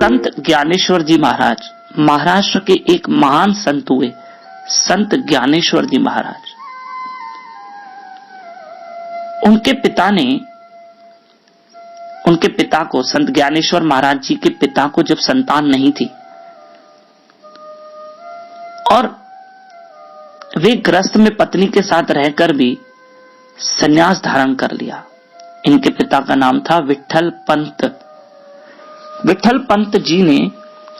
संत ज्ञानेश्वर जी महाराज महाराष्ट्र के एक महान संत हुए, संत ज्ञानेश्वर जी महाराज। उनके पिता को, संत ज्ञानेश्वर महाराज जी के पिता को जब संतान नहीं थी और वे ग्रस्त में पत्नी के साथ रहकर भी संन्यास धारण कर लिया। इनके पिता का नाम था विठल पंत। विठल पंत जी ने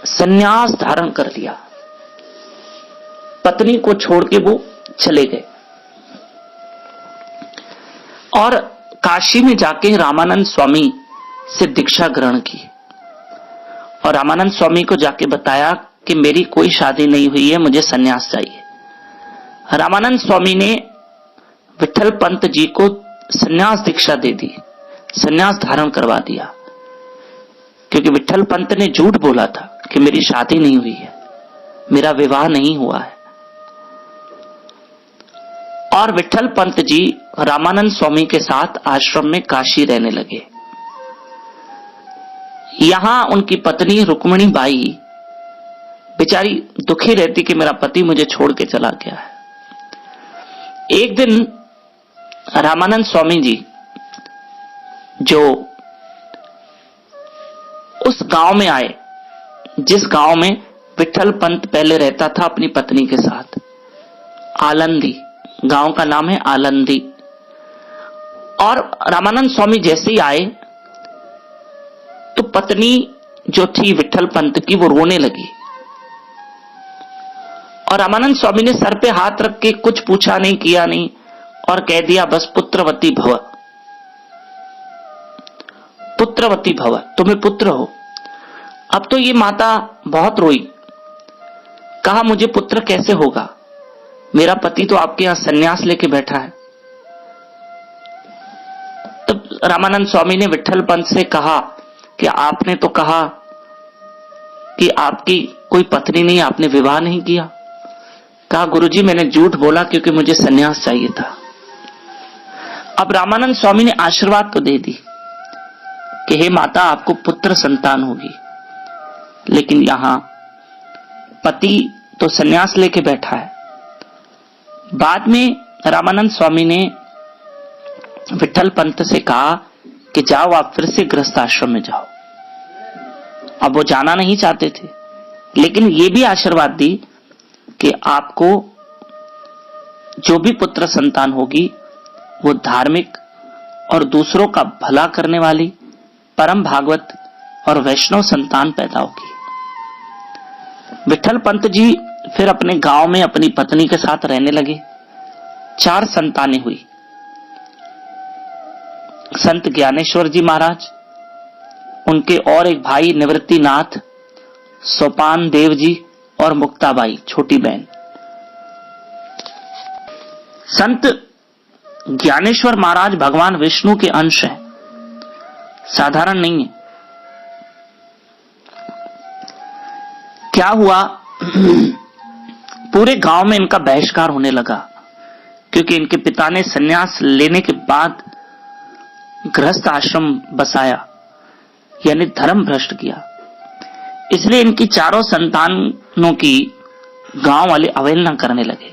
संन्यास धारण कर लिया, पत्नी को छोड़ के वो चले गए और काशी में जाके रामानंद स्वामी से दीक्षा ग्रहण की और रामानंद स्वामी को जाके बताया कि मेरी कोई शादी नहीं हुई है, मुझे संन्यास चाहिए। रामानंद स्वामी ने विठल पंत जी को संन्यास दीक्षा दे दी, संन्यास धारण करवा दिया, क्योंकि विठल पंत ने झूठ बोला था कि मेरी शादी नहीं हुई है, मेरा विवाह नहीं हुआ है। और विठल पंत जी रामानंद स्वामी के साथ आश्रम में काशी रहने लगे। यहां उनकी पत्नी रुक्मिणी बाई बेचारी दुखी रहती कि मेरा पति मुझे छोड़ के चला गया है। एक दिन रामानंद स्वामी जी जो उस गांव में आए जिस गांव में विठल पंत पहले रहता था अपनी पत्नी के साथ, आलंदी, गांव का नाम है आलंदी। और रामानंद स्वामी जैसे ही आए तो पत्नी जो थी विठल पंत की वो रोने लगी और रामानंद स्वामी ने सर पे हाथ रख के कुछ पूछा नहीं, किया नहीं और कह दिया बस पुत्रवती भव, पुत्रवती भव, तुम्हें पुत्र हो। अब तो ये माता बहुत रोई, कहा मुझे पुत्र कैसे होगा, मेरा पति तो आपके यहां संन्यास लेके बैठा है। तब रामानंद स्वामी ने विठल पंत से कहा कि आपने तो कहा कि आपकी कोई पत्नी नहीं, आपने विवाह नहीं किया। कहा गुरुजी मैंने झूठ बोला क्योंकि मुझे संन्यास चाहिए था। अब रामानंद स्वामी ने आशीर्वाद तो दे दी कि हे माता आपको पुत्र संतान होगी, लेकिन यहां पति तो संन्यास लेके बैठा है। बाद में रामानंद स्वामी ने विठल पंत से कहा कि जाओ आप फिर से गृहस्थ आश्रम में जाओ। अब वो जाना नहीं चाहते थे, लेकिन ये भी आशीर्वाद दी कि आपको जो भी पुत्र संतान होगी वो धार्मिक और दूसरों का भला करने वाली परम भागवत और वैष्णव संतान पैदा होगी। विठल पंत जी फिर अपने गांव में अपनी पत्नी के साथ रहने लगे। 4 संतानें हुई। संत ज्ञानेश्वर जी महाराज, उनके और एक भाई निवृत्तिनाथ, सोपान देव जी और मुक्ताबाई छोटी बहन। संत ज्ञानेश्वर महाराज भगवान विष्णु के अंश हैं, साधारण नहीं है। क्या हुआ, पूरे गांव में इनका बहिष्कार होने लगा क्योंकि इनके पिता ने संन्यास लेने के बाद गृहस्थ आश्रम बसाया, यानी धर्म भ्रष्ट किया। इसलिए इनकी 4 संतानों की गांव वाले अवहेलना करने लगे।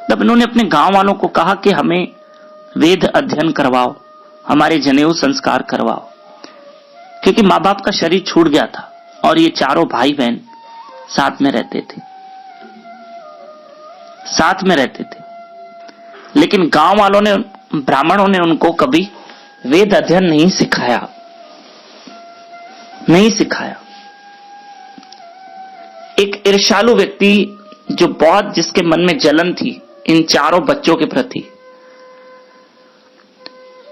तब इन्होंने अपने गांव वालों को कहा कि हमें वेद अध्ययन करवाओ, हमारे जनेऊ संस्कार करवाओ, क्योंकि माँ बाप का शरीर छूट गया था और ये 4 भाई बहन साथ में रहते थे। लेकिन गांव वालों ने, ब्राह्मणों ने उनको कभी वेद अध्ययन नहीं सिखाया। एक ईर्ष्यालु व्यक्ति जो बहुत, जिसके मन में जलन थी इन 4 बच्चों के प्रति,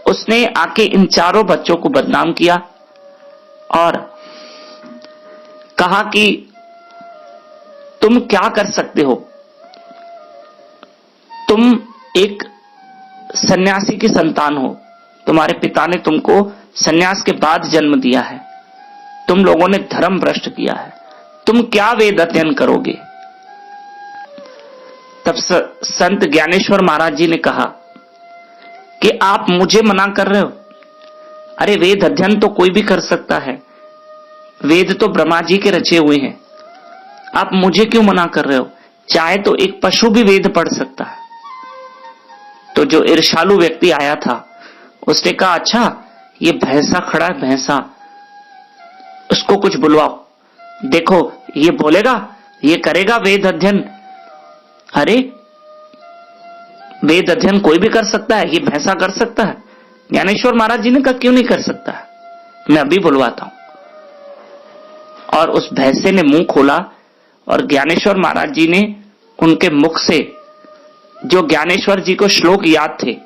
उसने आके इन 4 बच्चों को बदनाम किया और कहा कि तुम क्या कर सकते हो, तुम एक सन्यासी की संतान हो, तुम्हारे पिता ने तुमको सन्यास के बाद जन्म दिया है, तुम लोगों ने धर्म भ्रष्ट किया है, तुम क्या वेद अध्ययन करोगे। तब संत ज्ञानेश्वर महाराज जी ने कहा कि आप मुझे मना कर रहे हो, अरे वेद अध्ययन तो कोई भी कर सकता है, वेद तो ब्रह्मा जी के रचे हुए हैं, आप मुझे क्यों मना कर रहे हो? चाहे तो एक पशु भी वेद पढ़ सकता है। तो जो ईर्ष्यालु व्यक्ति आया था उसने कहा, अच्छा ये भैंसा खड़ा है, भैंसा, उसको कुछ बुलवाओ, देखो ये बोलेगा, ये करेगा वेद अध्ययन। अरे वेद अध्ययन कोई भी कर सकता है, ये भैंसा कर सकता है? ज्ञानेश्वर महाराज जी ने कहा, क्यों नहीं कर सकता है, मैं अभी बुलवाता हूं। और उस भैंसे ने मुंह खोला और ज्ञानेश्वर महाराज जी ने उनके मुख से जो ज्ञानेश्वर जी को श्लोक याद थे,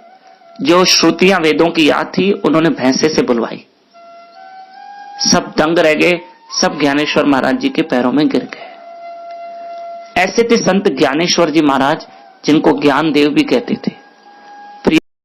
जो श्रुतियां वेदों की याद थी, उन्होंने भैंसे से बुलवाई। सब दंग रह गए, सब ज्ञानेश्वर महाराज जी के पैरों में गिर गए। ऐसे थे संत ज्ञानेश्वर जी महाराज, जिनको ज्ञान देव भी कहते थे।